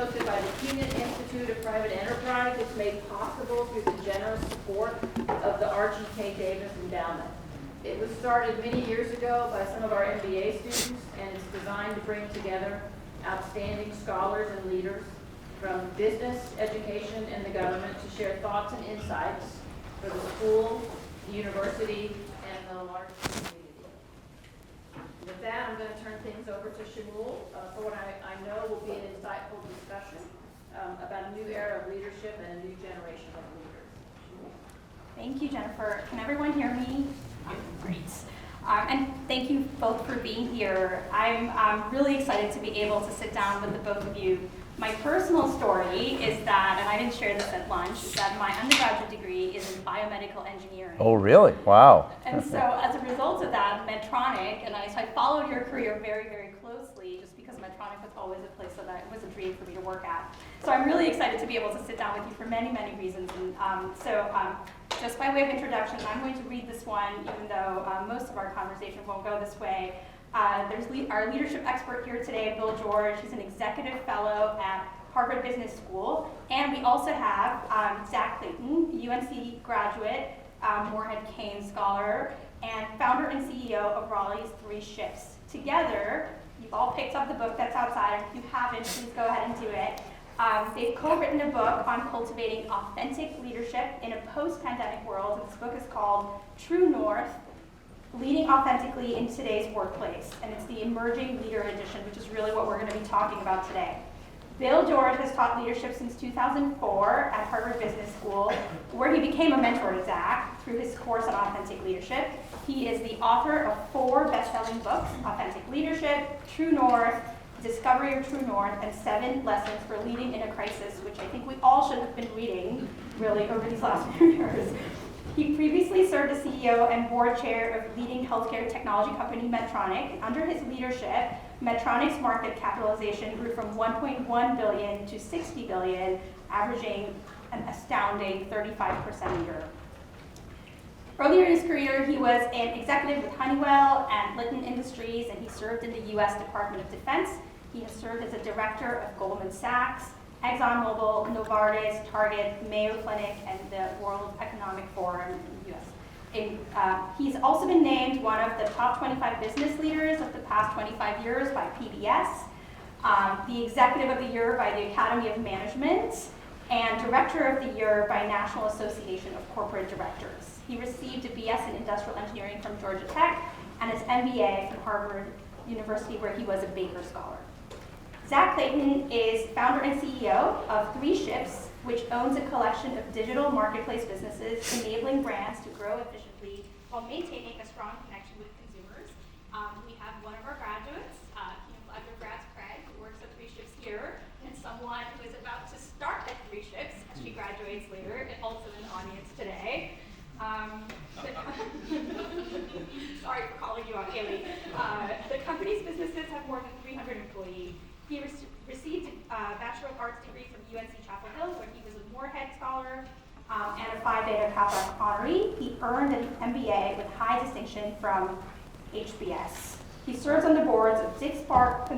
hosted by the Kenan Institute of Private Enterprise. It's made possible through the generous support of the R.G.K. Davis Endowment. It was started many years ago by some of our MBA students, and it's designed to bring together outstanding scholars and leaders from business, education, and the government to share thoughts and insights for the school, the university, and the larger community. With that, I'm going to turn things over to Shimul for what I know will be an insightful discussion about a new era of leadership and a new generation of leaders. Shimul. Thank you, Jennifer. Can everyone hear me? Great. And thank you both for being here. I'm really excited to be able to sit down with the both of you. My personal story is that, and I didn't share this at lunch, is that my undergraduate degree is in biomedical engineering. Oh, really? Wow. And so as a result of that, Medtronic, and so I followed your career very, very closely just because Medtronic was always a place that it was a dream for me to work at. So I'm really excited to be able to sit down with you for many, many reasons. And just by way of introduction, I'm going to read this one, even though most of our conversation won't go this way. There's our leadership expert here today, Bill George. He's an executive fellow at Harvard Business School. And we also have Zach Clayton, UNC graduate, Moorhead Kane scholar, and founder and CEO of Raleigh's Three Shifts. Together, you've all picked up the book that's outside. If you haven't, please go ahead and do it. They've co-written a book on cultivating authentic leadership in a post-pandemic world. And this book is called True North, Leading Authentically in Today's Workplace. And it's the Emerging Leader Edition, which is really what we're going to be talking about today. Bill George has taught leadership since 2004 at Harvard Business School, where he became a mentor to Zach through his course on authentic leadership. He is the author of 4 best-selling books, Authentic Leadership, True North, Discovery of True North, and 7 Lessons for Leading in a Crisis, which I think we all should have been reading, really, over these last few years. He previously served as CEO and board chair of leading healthcare technology company Medtronic. Under his leadership, Medtronic's market capitalization grew from $1.1 billion to $60 billion, averaging an astounding 35% a year. Earlier in his career, he was an executive with Honeywell and Litton Industries, and he served in the U.S. Department of Defense. He has served as a director of Goldman Sachs, ExxonMobil, Novartis, Target, Mayo Clinic, and the World Economic Forum in the U.S. He's also been named one of the top 25 business leaders of the past 25 years by PBS, the Executive of the Year by the Academy of Management, and Director of the Year by National Association of Corporate Directors. He received a BS in Industrial Engineering from Georgia Tech and his MBA from Harvard University, where he was a Baker Scholar. Zach Clayton is founder and CEO of Three Shifts, which owns a collection of digital marketplace businesses enabling brands to grow efficiently while maintaining a strong connection with consumers. We have one of our graduates, Kenan-Flagler grads Craig, who works at Three Shifts here, and someone who is about to start at Three Shifts as she graduates later, and also in the audience today. Sorry for calling you out, Haley. The company's businesses have more than 300 employees. He received a Bachelor of Arts degree from UNC Chapel Hill, where he was a Moorhead Scholar and a Phi Beta Kappa honoree. He earned an MBA with high distinction from HBS. He serves on the boards of Dick Spark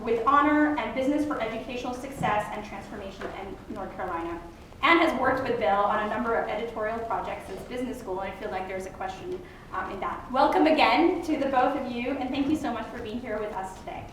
with honor and Business for Educational Success and Transformation in North Carolina, and has worked with Bill on a number of editorial projects since business school, and I feel like there's a question in that. Welcome again to the both of you, and thank you so much for being here with us today.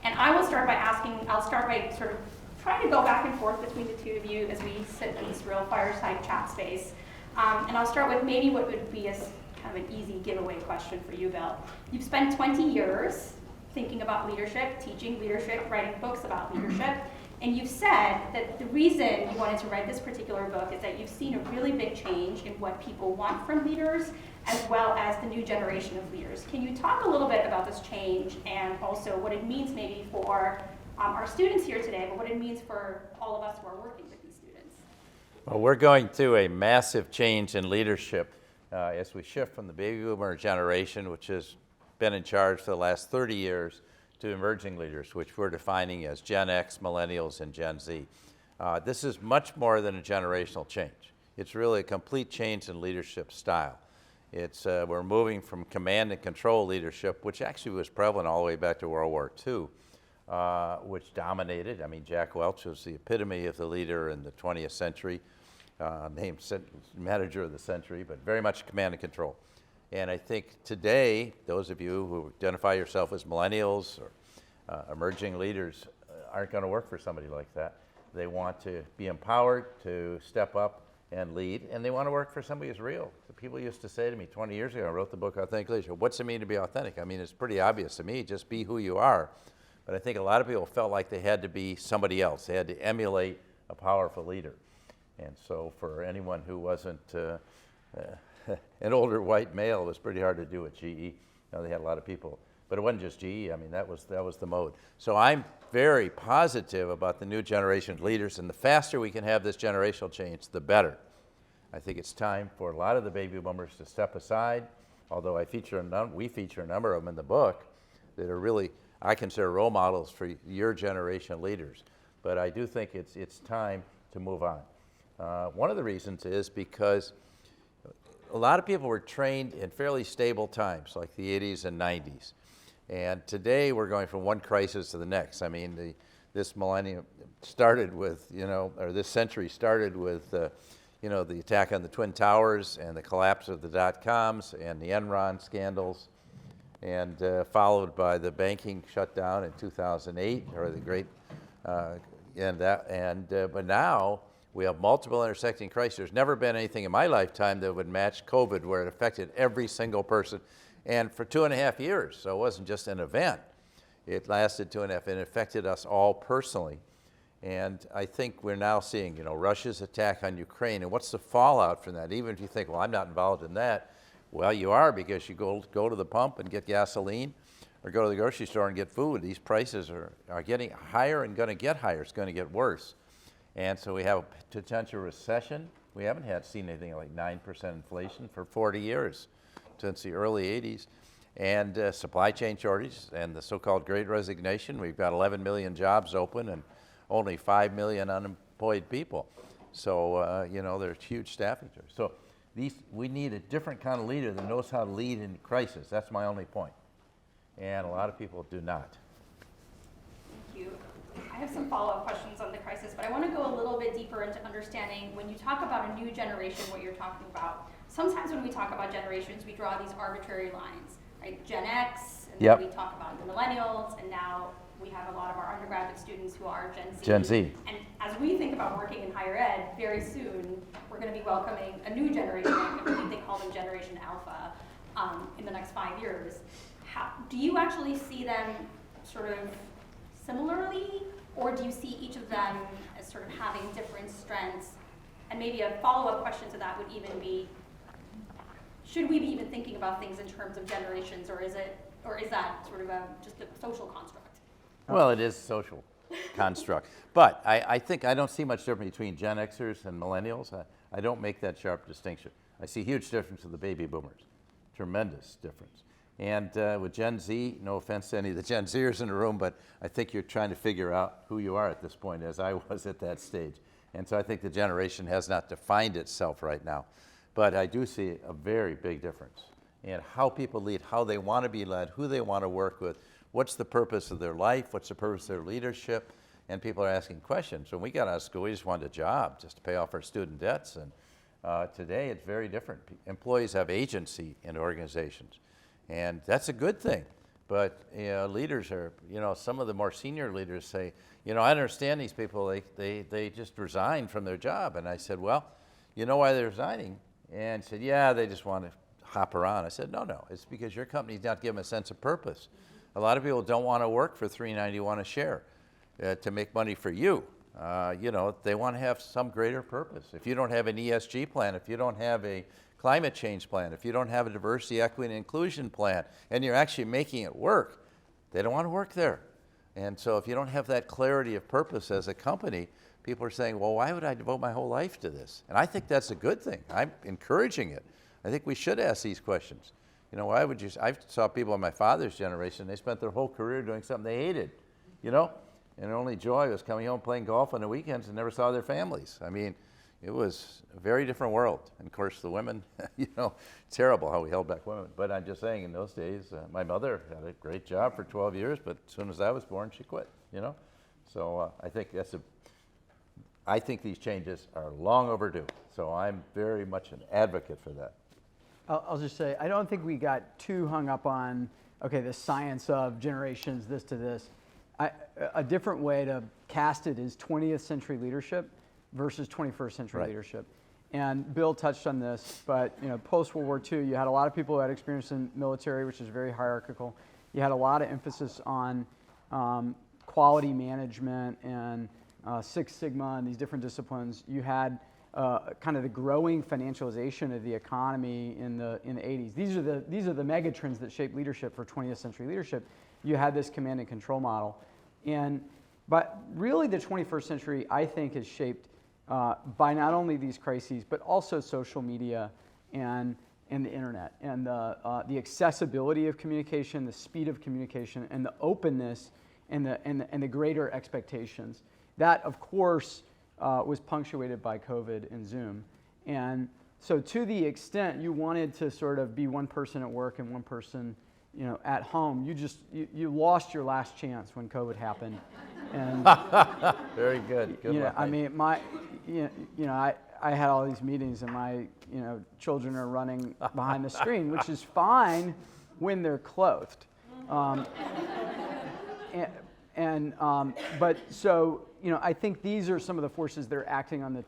And I'll start by sort of trying to go back and forth between the two of you as we sit in this real fireside chat space. And I'll start with maybe what would be a kind of an easy giveaway question for you, Bill. You've spent 20 years thinking about leadership, teaching leadership, writing books about leadership. And you've said that the reason you wanted to write this particular book is that you've seen a really big change in what people want from leaders, as well as the new generation of leaders. Can you talk a little bit about this change and also what it means maybe for our students here today, but what it means for all of us who are working with these students? Well, we're going through a massive change in leadership as we shift from the baby boomer generation, which has been in charge for the last 30 years, to emerging leaders, which we're defining as Gen X, Millennials, and Gen Z. This is much more than a generational change. It's really a complete change in leadership style. We're moving from command and control leadership, which actually was prevalent all the way back to World War II, which dominated. I mean, Jack Welch was the epitome of the leader in the 20th century, named manager of the century, but very much command and control. And I think today, those of you who identify yourself as millennials or emerging leaders aren't going to work for somebody like that. They want to be empowered to step up and lead, and they want to work for somebody who's real. So people used to say to me 20 years ago, I wrote the book Authentic Leadership, what's it mean to be authentic? I mean, it's pretty obvious to me, just be who you are. But I think a lot of people felt like they had to be somebody else. They had to emulate a powerful leader. And so for anyone who wasn't an older white male, it was pretty hard to do at GE. You know, they had a lot of people. But it wasn't just GE. I mean, that was the mode. So I'm very positive about the new generation of leaders, and the faster we can have this generational change, the better. I think it's time for a lot of the baby boomers to step aside, although we feature a number of them in the book that are really, I consider, role models for your generation of leaders. But I do think it's time to move on. One of the reasons is because a lot of people were trained in fairly stable times, like the 80s and 90s. And today we're going from one crisis to the next. I mean, this millennium started with, or this century started with, the attack on the Twin Towers and the collapse of the dot-coms and the Enron scandals, and followed by the banking shutdown in 2008, or the great, but now we have multiple intersecting crises. There's never been anything in my lifetime that would match COVID, where it affected every single person. And for 2.5 years, so it wasn't just an event. It lasted 2.5, and it affected us all personally. And I think we're now seeing, Russia's attack on Ukraine, and what's the fallout from that? Even if you think, well, I'm not involved in that. Well, you are, because you go to the pump and get gasoline, or go to the grocery store and get food. These prices are getting higher and going to get higher. It's going to get worse. And so we have a potential recession. We haven't seen anything like 9% inflation for 40 years. Since the early 80s, and supply chain shortages and the so-called Great Resignation. We've got 11 million jobs open and only 5 million unemployed people. So, there's huge staffing shortages. So we need a different kind of leader that knows how to lead in crisis. That's my only point. And a lot of people do not. Thank you. I have some follow-up questions on the crisis, but I want to go a little bit deeper into understanding when you talk about a new generation, what you're talking about. Sometimes when we talk about generations, we draw these arbitrary lines, right? Gen X, and then we talk about the millennials, and now we have a lot of our undergraduate students who are Gen Z. Gen Z. And as we think about working in higher ed, very soon we're going to be welcoming a new generation. I believe they call them Generation Alpha in the next 5 years. Do you actually see them sort of similarly, or do you see each of them as sort of having different strengths? And maybe a follow-up question to that would even be, should we be even thinking about things in terms of generations, or is that sort of just a social construct? Well, it is a social construct. But I think I don't see much difference between Gen Xers and millennials. I don't make that sharp distinction. I see huge difference with the baby boomers, tremendous difference. And with Gen Z, no offense to any of the Gen Zers in the room, but I think you're trying to figure out who you are at this point, as I was at that stage. And so I think the generation has not defined itself right now. But I do see a very big difference in how people lead, how they want to be led, who they want to work with, what's the purpose of their life, what's the purpose of their leadership, and people are asking questions. When we got out of school, we just wanted a job, just to pay off our student debts, and today it's very different. Employees have agency in organizations, and that's a good thing. But leaders are, some of the more senior leaders say, I understand these people, they just resigned from their job. And I said, well, you know why they're resigning? And he said, yeah, they just want to hop around. I said, no, it's because your company's not giving them a sense of purpose. A lot of people don't want to work for $3.91 a share to make money for you. They want to have some greater purpose. If you don't have an ESG plan, if you don't have a climate change plan, if you don't have a diversity, equity, and inclusion plan, and you're actually making it work, they don't want to work there. And so if you don't have that clarity of purpose as a company, people are saying, well, why would I devote my whole life to this? And I think that's a good thing. I'm encouraging it. I think we should ask these questions. Why would you? I saw people in my father's generation, they spent their whole career doing something they hated, and their only joy was coming home playing golf on the weekends and never saw their families. I mean, it was a very different world. And of course, the women, terrible how we held back women. But I'm just saying, in those days, my mother had a great job for 12 years, but as soon as I was born, she quit. you know? So I think I think these changes are long overdue. So I'm very much an advocate for that. I'll just say, I don't think we got too hung up on, okay, the science of generations, this to this. A different way to cast it is 20th century leadership versus 21st century leadership. And Bill touched on this, but post-World War II, you had a lot of people who had experience in military, which is very hierarchical. You had a lot of emphasis on quality management and Six Sigma and these different disciplines. You had kind of the growing financialization of the economy in the 80s. These are the mega trends that shape leadership for 20th century leadership. You had this command and control model. But really the 21st century, I think, is shaped by not only these crises, but also social media and the internet, and the accessibility of communication, the speed of communication, and the openness and the greater expectations. That, of course, was punctuated by COVID and Zoom. And so to the extent you wanted to sort of be one person at work and one person at home, you lost your last chance when COVID happened. And very good. Good line. I mean, I had all these meetings and my children are running behind the screen, which is fine when they're clothed. But so I think these are some of the forces that are acting on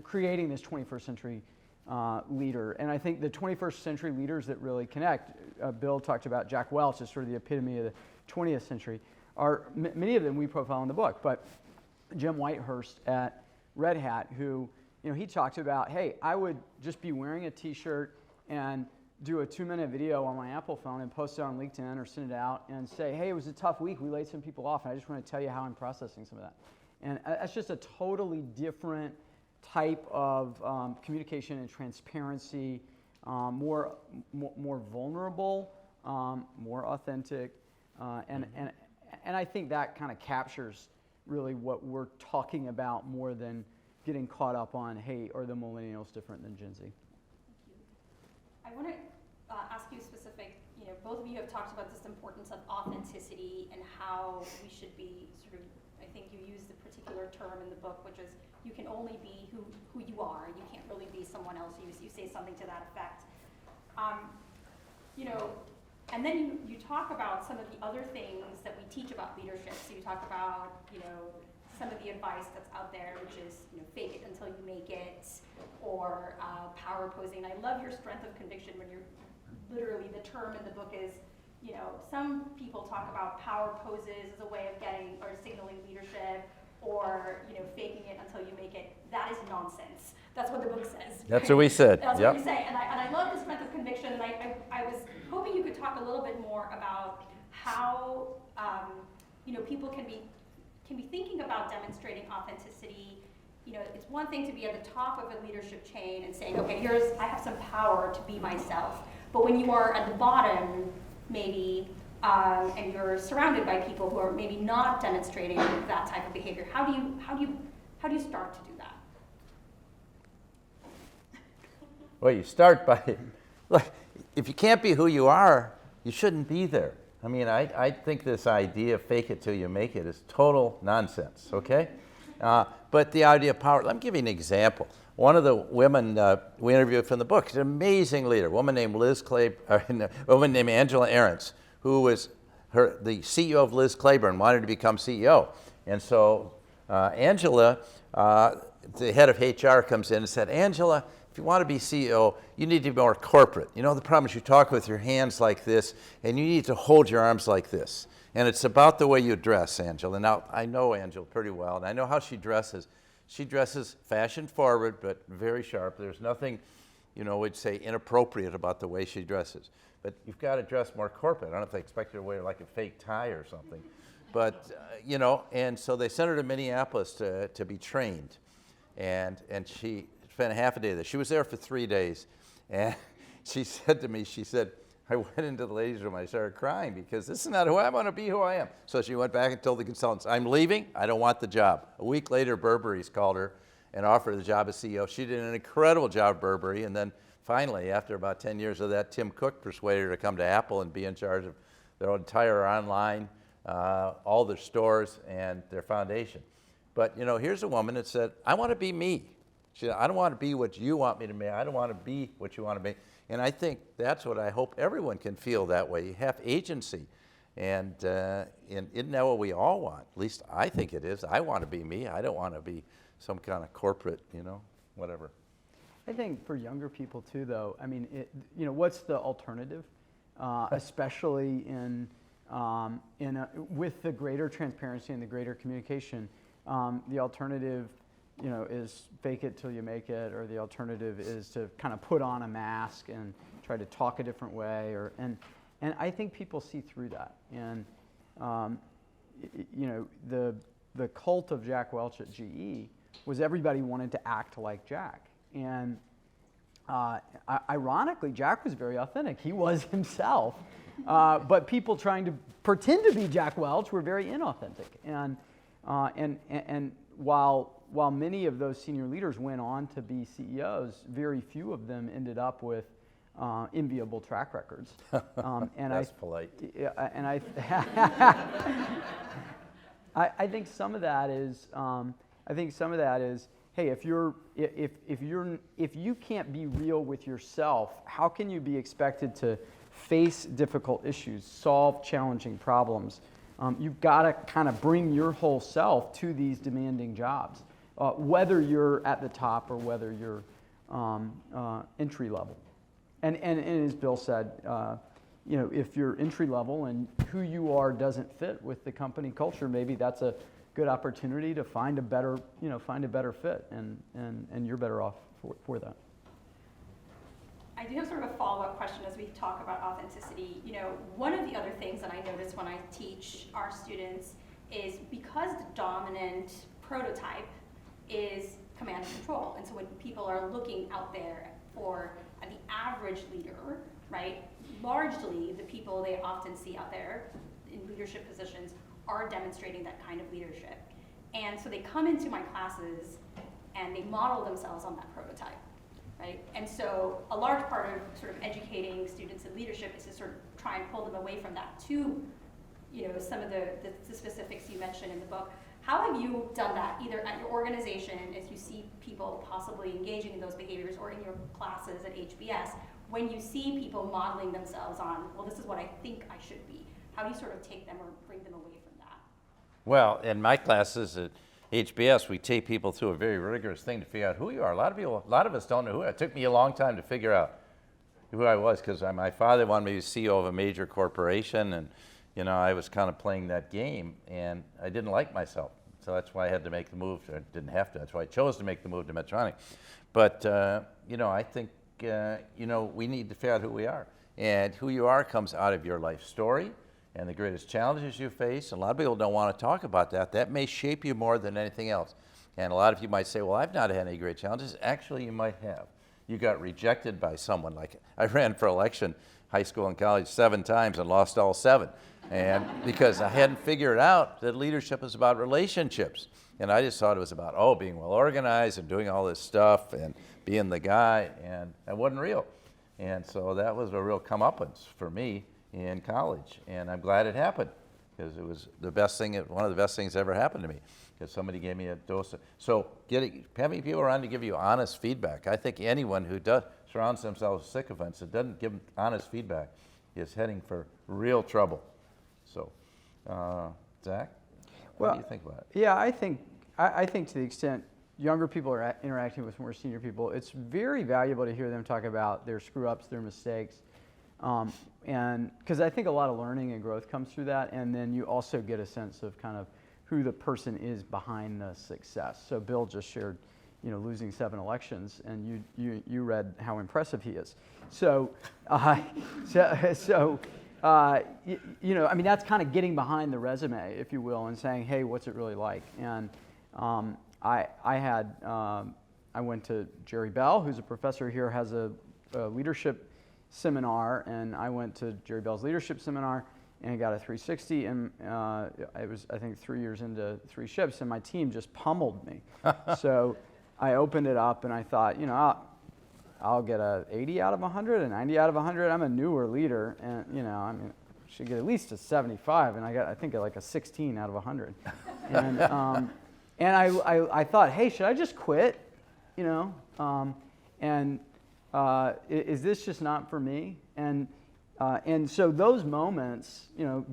creating this 21st century leader. And I think the 21st century leaders that really connect, Bill talked about Jack Welch as sort of the epitome of the 20th century, are many of them we profile in the book. But Jim Whitehurst at Red Hat, who he talked about, hey, I would just be wearing a t-shirt and do a 2-minute video on my Apple phone and post it on LinkedIn or send it out and say, hey, it was a tough week. We laid some people off, and I just want to tell you how I'm processing some of that. And that's just a totally different type of communication and transparency, more vulnerable, more authentic, and I think that kind of captures really what we're talking about more than getting caught up on, hey, are the millennials different than Gen Z? I want to ask you specific, both of you have talked about this importance of authenticity and how we should be sort of, I think you used the particular term in the book, which is you can only be who you are. You can't really be someone else. You say something to that effect. And then you talk about some of the other things that we teach about leadership. So you talk about, some of the advice that's out there, which is, fake it until you make it, or power posing. I love your strength of conviction when you're literally, the term in the book is, some people talk about power poses as a way of getting or signaling leadership, or faking it until you make it. That is nonsense. That's what the book says. That's what we said. That's what we say. And I love the strength of conviction. And I was hoping you could talk a little bit more about how people can be thinking about demonstrating authenticity. It's one thing to be at the top of a leadership chain and saying, okay, I have some power to be myself. But when you are at the bottom, maybe, and you're surrounded by people who are maybe not demonstrating that type of behavior, how do you start to do that? Well, you start by, look, if you can't be who you are, you shouldn't be there. I mean, I think this idea of fake it till you make it is total nonsense, okay? But the idea of power, let me give you an example. One of the women we interviewed from the book is an amazing leader, a woman named Angela Ahrens, who was the CEO of Liz Claiborne, wanted to become CEO. And so Angela, the head of HR, comes in and said, Angela, if you want to be CEO, you need to be more corporate. The problem is you talk with your hands like this, and you need to hold your arms like this. And it's about the way you dress, Angela. Now, I know Angela pretty well, and I know how she dresses. She dresses fashion forward, but very sharp. There's nothing, we'd say inappropriate about the way she dresses. But you've got to dress more corporate. I don't know if they expect her to wear like a fake tie or something. But, and so they sent her to Minneapolis to be trained. And she spent half a day there. She was there for 3 days. And she said to me, I went into the ladies' room, I started crying because this is not who I want to be, who I am. So she went back and told the consultants, I'm leaving, I don't want the job. A week later, Burberry's called her and offered her the job as CEO. She did an incredible job at Burberry, and then finally, after about 10 years of that, Tim Cook persuaded her to come to Apple and be in charge of their entire online all their stores and their foundation. But you know, here's a woman that said, I want to be me. She said, I don't want to be what you want me to be. I don't want to be what you want to be. And I think that's what I hope everyone can feel that way. You have agency. And isn't that what we all want? At least I think it is. I want to be me. I don't want to be some kind of corporate, you know, whatever. I think for younger people too, though, I mean, you know, what's the alternative? Especially with the greater transparency and the greater communication, the alternative, you know, is fake it till you make it, or the alternative is to kind of put on a mask and try to talk a different way, and I think people see through that. And you know, the cult of Jack Welch at GE was everybody wanted to act like Jack, and ironically, Jack was very authentic. He was himself, but people trying to pretend to be Jack Welch were very inauthentic. And while many of those senior leaders went on to be CEOs, very few of them ended up with enviable track records. And That's polite. Yeah, and I think some of that is hey, if you can't be real with yourself, how can you be expected to face difficult issues, solve challenging problems? You've got to kind of bring your whole self to these demanding jobs, whether you're at the top or whether you're entry level. And as Bill said, you know, if you're entry level and who you are doesn't fit with the company culture, maybe that's a good opportunity to find a better, you know, fit, and you're better off for that. I do have sort of a follow-up question as we talk about authenticity. You know, one of the other things that I notice when I teach our students is because the dominant prototype is command and control, and so when people are looking out there for the average leader, right, largely the people they often see out there in leadership positions are demonstrating that kind of leadership. And so they come into my classes and they model themselves on that prototype, right? And so a large part of sort of educating students in leadership is to sort of try and pull them away from that to, you know, some of the specifics you mentioned in the book. How have you done that, either at your organization, as you see people possibly engaging in those behaviors, or in your classes at HBS, when you see people modeling themselves on, well, this is what I think I should be? How do you sort of take them or bring them away from that? Well, in my classes at HBS, we take people through a very rigorous thing to figure out who you are. A lot of us don't know who. It took me a long time to figure out who I was, because my father wanted me to be CEO of a major corporation, and you know, I was kind of playing that game, and I didn't like myself. So that's why I had to make the move. I didn't have to. That's why I chose to make the move to Medtronic. But you know, I think you know, we need to figure out who we are, and who you are comes out of your life story and the greatest challenges you face. And a lot of people don't want to talk about that. That may shape you more than anything else. And a lot of you might say, well, I've not had any great challenges. Actually, you might have. You got rejected by someone. Like, I ran for election, high school and college, 7 times and lost all 7. And because I hadn't figured out that leadership is about relationships. And I just thought it was about, being well organized and doing all this stuff and being the guy, and it wasn't real. And so that was a real comeuppance for me in college. And I'm glad it happened, because it was the best thing, one of the best things that ever happened to me, because somebody gave me a dose of, so having people around to give you honest feedback. I think anyone who surrounds themselves with sycophants that doesn't give honest feedback is heading for real trouble. So, Zach, what do you think about it? Yeah, I think to the extent younger people are interacting with more senior people, it's very valuable to hear them talk about their screw-ups, their mistakes, and because I think a lot of learning and growth comes through that, and then you also get a sense of kind of who the person is behind the success. So Bill just shared, you know, losing 7 elections, and you read how impressive he is. So, you know, I mean, that's kind of getting behind the resume, if you will, and saying, hey, what's it really like? And I went to Jerry Bell, who's a professor here, has a leadership seminar, and I went to Jerry Bell's leadership seminar and got a 360, and I was, I think, 3 years into 3 ships, and my team just pummeled me. So I opened it up, and I thought, you know, I'll get a 80 out of 100, a 90 out of 100. I'm a newer leader, and you know, I mean, should get at least a 75, and I think like a 16 out of 100. And I thought, hey, should I just quit? You know, is this just not for me? And so those moments, you know,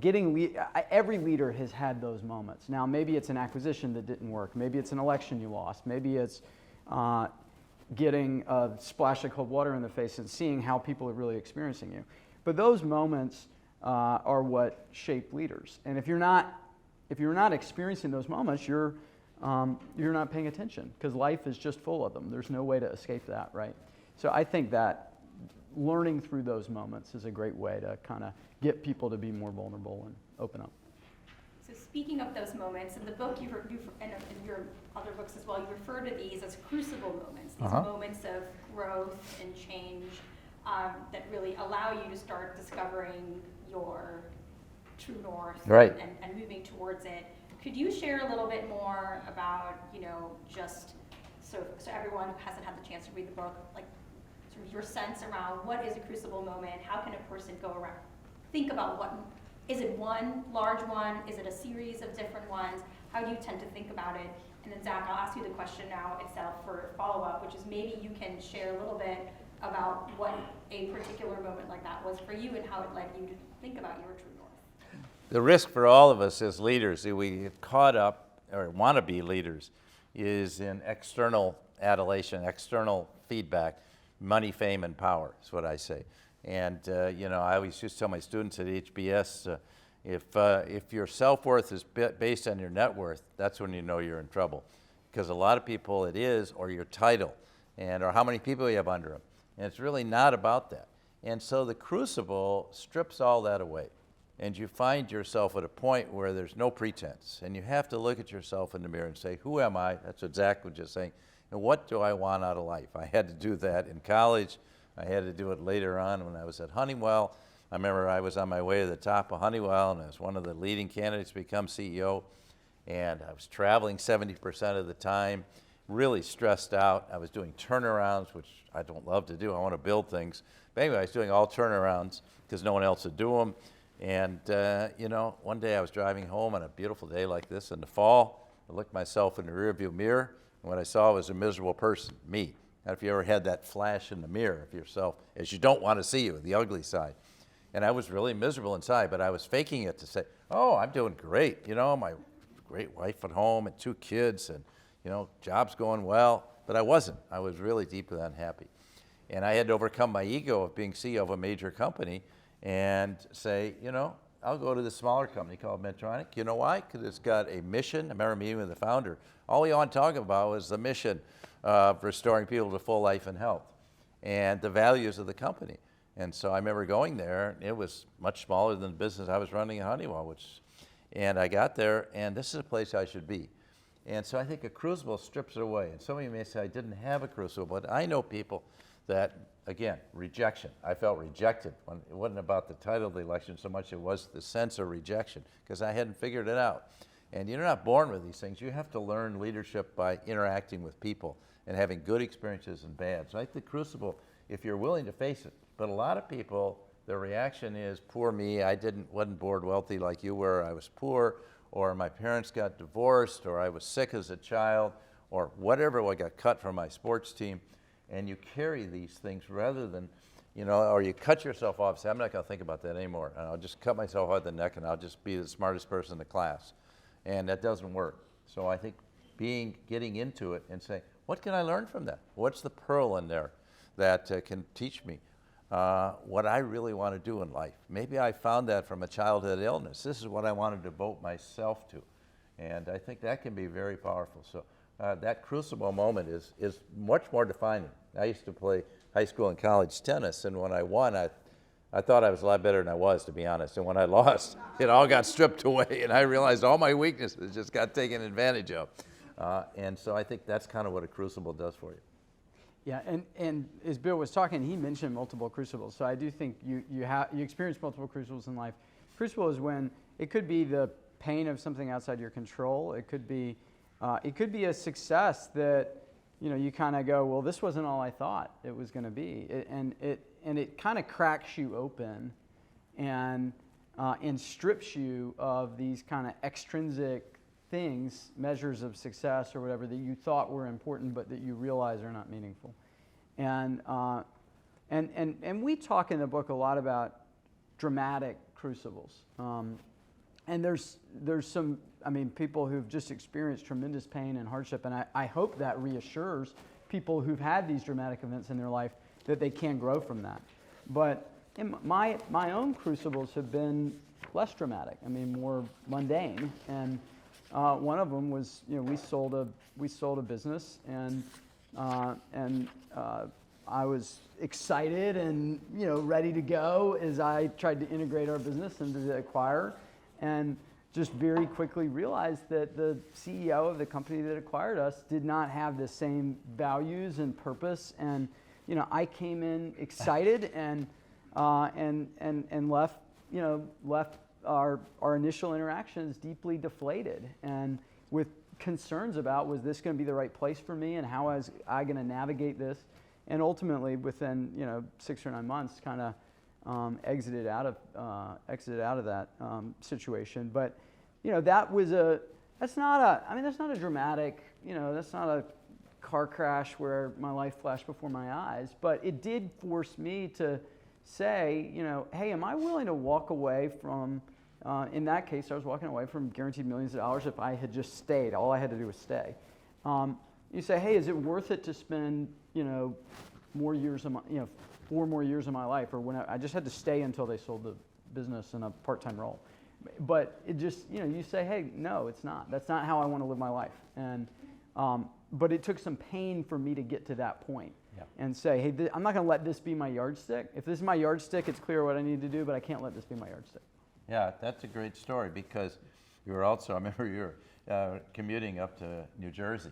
every leader has had those moments. Now, maybe it's an acquisition that didn't work. Maybe it's an election you lost. Maybe it's getting a splash of cold water in the face and seeing how people are really experiencing you. But those moments are what shape leaders. And if you're not experiencing those moments, you're not paying attention, because life is just full of them. There's no way to escape that, right? So I think that learning through those moments is a great way to kind of get people to be more vulnerable and open up. So speaking of those moments, in the book, and in your other books as well, you refer to these as crucible moments, these moments of growth and change that really allow you to start discovering your true north, right, and moving towards it. Could you share a little bit more about, you know, just so everyone who hasn't had the chance to read the book, like sort of your sense around what is a crucible moment? How can a person go around, think about what, is it one large one? Is it a series of different ones? How do you tend to think about it? And then Zach, I'll ask you the question now itself for follow-up, which is maybe you can share a little bit about what a particular moment like that was for you and how it led you to think about your true north. The risk for all of us as leaders, that we get caught up or want to be leaders, is in external adulation, external feedback, money, fame, and power is what I say. And you know, I always used to tell my students at HBS, if your self-worth is based on your net worth, that's when you know you're in trouble. Because a lot of people, it is, or your title, or how many people you have under them. And it's really not about that. And so the Crucible strips all that away. And you find yourself at a point where there's no pretense. And you have to look at yourself in the mirror and say, who am I? That's what Zach was just saying. And what do I want out of life? I had to do that in college. I had to do it later on when I was at Honeywell. I remember I was on my way to the top of Honeywell, and I was one of the leading candidates to become CEO. And I was traveling 70% of the time, really stressed out. I was doing turnarounds, which I don't love to do. I want to build things. But anyway, I was doing all turnarounds because no one else would do them. And, you know, one day I was driving home on a beautiful day like this in the fall. I looked myself in the rearview mirror, and what I saw was a miserable person, me. Now, if you ever had that flash in the mirror of yourself, as you don't want to see you, the ugly side. And I was really miserable inside, but I was faking it to say, oh, I'm doing great. You know, my great wife at home and 2 kids, and, you know, job's going well. But I wasn't. I was really deeply unhappy. And I had to overcome my ego of being CEO of a major company and say, you know, I'll go to this smaller company called Medtronic. You know why? Because it's got a mission. I remember meeting with the founder. All we want to talk about was the mission of restoring people to full life and health and the values of the company. And so I remember going there. It was much smaller than the business I was running at Honeywell, and I got there, and this is a place I should be. And so I think a Crucible strips it away. And some of you may say, I didn't have a Crucible, but I know people that, again, rejection. I felt rejected. It wasn't about the title of the election so much, it was the sense of rejection, because I hadn't figured it out. And you're not born with these things. You have to learn leadership by interacting with people and having good experiences and bad. So I think the Crucible, if you're willing to face it. But a lot of people, their reaction is, poor me, I wasn't born wealthy like you were, I was poor, or my parents got divorced, or I was sick as a child, or whatever, I got cut from my sports team. And you carry these things rather than, you know, or you cut yourself off, say, I'm not going to think about that anymore. And I'll just cut myself out the neck and I'll just be the smartest person in the class. And that doesn't work. So I think getting into it and saying, what can I learn from that? What's the pearl in there that can teach me what I really want to do in life? Maybe I found that from a childhood illness. This is what I want to devote myself to. And I think that can be very powerful. So that Crucible moment is much more defining. I used to play high school and college tennis, and when I won, I thought I was a lot better than I was, to be honest. And when I lost, it all got stripped away, and I realized all my weaknesses just got taken advantage of. And so I think that's kind of what a Crucible does for you. Yeah, and as Bill was talking, he mentioned multiple crucibles. So I do think you experience multiple crucibles in life. Crucible is when it could be the pain of something outside your control. It could be a success that, you know, you kind of go, well, this wasn't all I thought it was going to be, and it kind of cracks you open, and and strips you of these kind of extrinsic things, measures of success or whatever that you thought were important but that you realize are not meaningful. And we talk in the book a lot about dramatic crucibles. And there's some, I mean, people who've just experienced tremendous pain and hardship, and I hope that reassures people who've had these dramatic events in their life that they can grow from that. But in my own crucibles have been less dramatic, I mean, more mundane. And one of them was, you know, we sold a business, and I was excited and, you know, ready to go as I tried to integrate our business into the acquirer, and just very quickly realized that the CEO of the company that acquired us did not have the same values and purpose. And, you know, I came in excited and left, you know, left our initial interactions deeply deflated and with concerns about, was this going to be the right place for me, and how was I going to navigate this? And ultimately, within, you know, 6 or 9 months, kind of exited out of that situation. But, you know, that's not a dramatic, you know, that's not a car crash where my life flashed before my eyes. But it did force me to say, you know, hey, am I willing to walk away from, in that case, I was walking away from guaranteed millions of dollars if I had just stayed. All I had to do was stay. You say, hey, is it worth it to spend, you know, more years of my, you know, 4 more years of my life, or when I just had to stay until they sold the business in a part-time role. But it just, you know, you say, hey, no, it's not. That's not how I want to live my life. And but it took some pain for me to get to that point. Yeah. And say, hey, I'm not going to let this be my yardstick. If this is my yardstick, it's clear what I need to do, but I can't let this be my yardstick. Yeah, that's a great story, because you were also, I remember you were commuting up to New Jersey.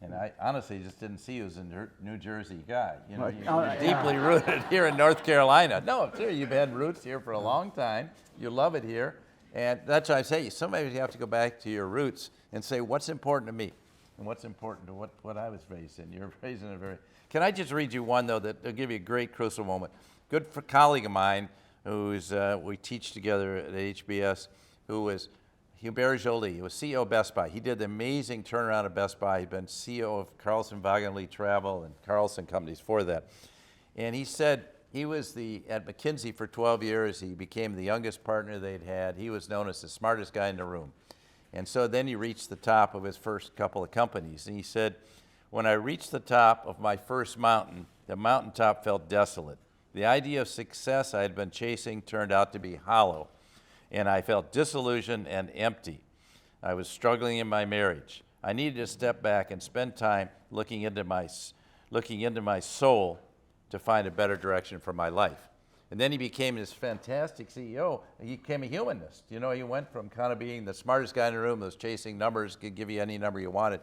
And I honestly just didn't see you as a New Jersey guy. You know, you're deeply rooted here in North Carolina. No, sure, you've had roots here for a long time. You love it here. And that's why I say, sometimes you have to go back to your roots and say, what's important to me? And what's important to what I was raised in. You're raised in a very... Can I just read you one, though, that'll give you a great crucial moment? Good colleague of mine, who's we teach together at HBS, who was Hubert Joly. He was CEO of Best Buy. He did the amazing turnaround of Best Buy. He'd been CEO of Carlson Wagon Lee Travel and Carlson Companies for that. And he said he was at McKinsey for 12 years. He became the youngest partner they'd had. He was known as the smartest guy in the room. And so then he reached the top of his first couple of companies. And he said, when I reached the top of my first mountain, the mountaintop felt desolate. The idea of success I had been chasing turned out to be hollow, and I felt disillusioned and empty. I was struggling in my marriage. I needed to step back and spend time looking into my soul to find a better direction for my life. And then he became this fantastic CEO. He became a humanist. You know, he went from kind of being the smartest guy in the room that was chasing numbers, could give you any number you wanted,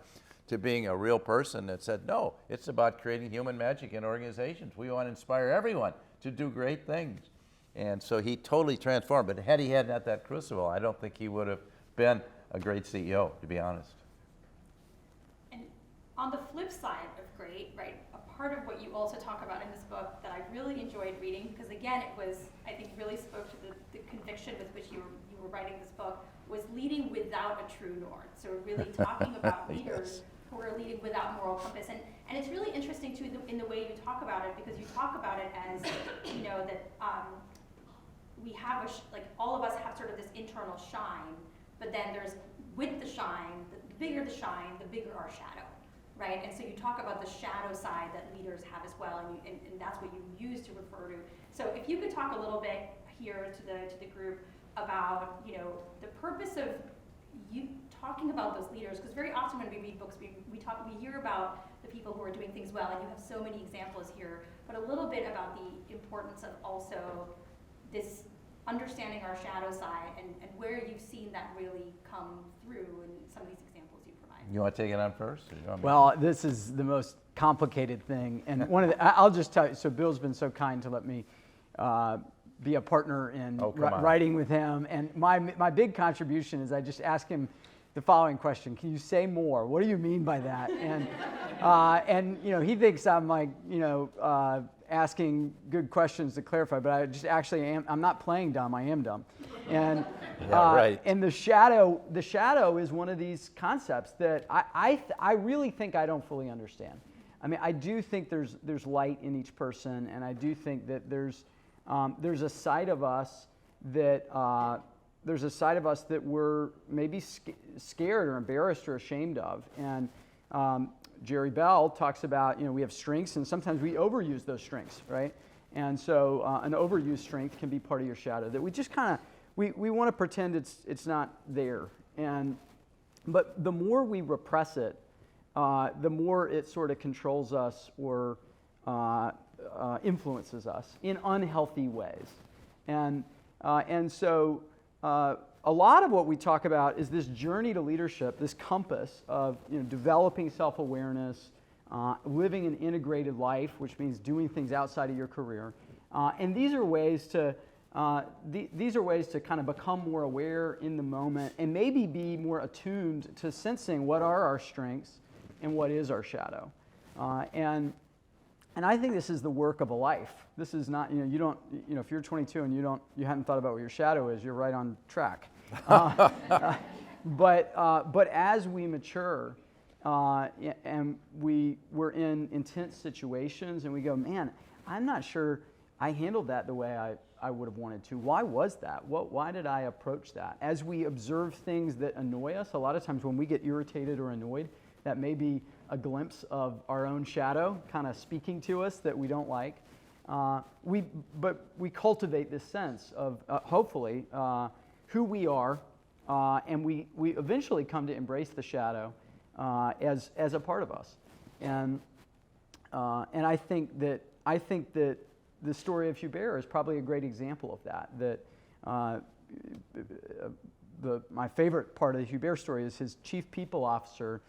to being a real person that said, no, it's about creating human magic in organizations. We want to inspire everyone to do great things. And so he totally transformed. But had he had not that crucible, I don't think he would have been a great CEO, to be honest. And on the flip side of great, right, a part of what you also talk about in this book that I really enjoyed reading, because again, it was, I think, really spoke to the conviction with which you were writing this book, was leading without a true north. So really talking about leaders who are leading without moral compass. And it's really interesting, too, in the way you talk about it, because you talk about it as, you know, that we have, like, all of us have sort of this internal shine, but then there's, with the shine, the bigger the shine, the bigger our shadow, right? And so you talk about the shadow side that leaders have as well, and that's what you use to refer to. So if you could talk a little bit here to the group about, you know, the purpose of you talking about those leaders, because very often when we read books, we hear about the people who are doing things well, and you have so many examples here, but a little bit about the importance of also this understanding our shadow side and where you've seen that really come through in some of these examples you provide. You want to take it on first? Well, this is the most complicated thing, and I'll just tell you. So Bill's been so kind to let me be a partner in writing with him, and my big contribution is I just ask him the following question: can you say more? What do you mean by that? And you know, he thinks I'm like, you know, asking good questions to clarify, but I just actually am. I'm not playing dumb. I am dumb, and right. And the shadow is one of these concepts that I really think I don't fully understand. I mean, I do think there's light in each person, and I do think that there's a side of us that we're maybe scared or embarrassed or ashamed of. And Jerry Bell talks about, we have strengths, and sometimes we overuse those strengths, right? And so an overused strength can be part of your shadow that we just kind of we want to pretend it's not there. But the more we repress it, the more it sort of controls us or influences us in unhealthy ways. And so a lot of what we talk about is this journey to leadership, this compass of developing self-awareness, living an integrated life, which means doing things outside of your career. And these are ways to kind of become more aware in the moment and maybe be more attuned to sensing what are our strengths and what is our shadow. And I think this is the work of a life. This is not, if you're 22 and you hadn't thought about what your shadow is, you're right on track. But as we mature and we're in intense situations and we go, man, I'm not sure I handled that the way I would have wanted to. Why was that? Why did I approach that? As we observe things that annoy us, a lot of times when we get irritated or annoyed, that may be a glimpse of our own shadow kind of speaking to us that we don't like. But we cultivate this sense of, hopefully, who we are, and we eventually come to embrace the shadow as a part of us. And I think that the story of Hubert is probably a great example of that. My favorite part of the Hubert story is his chief people officer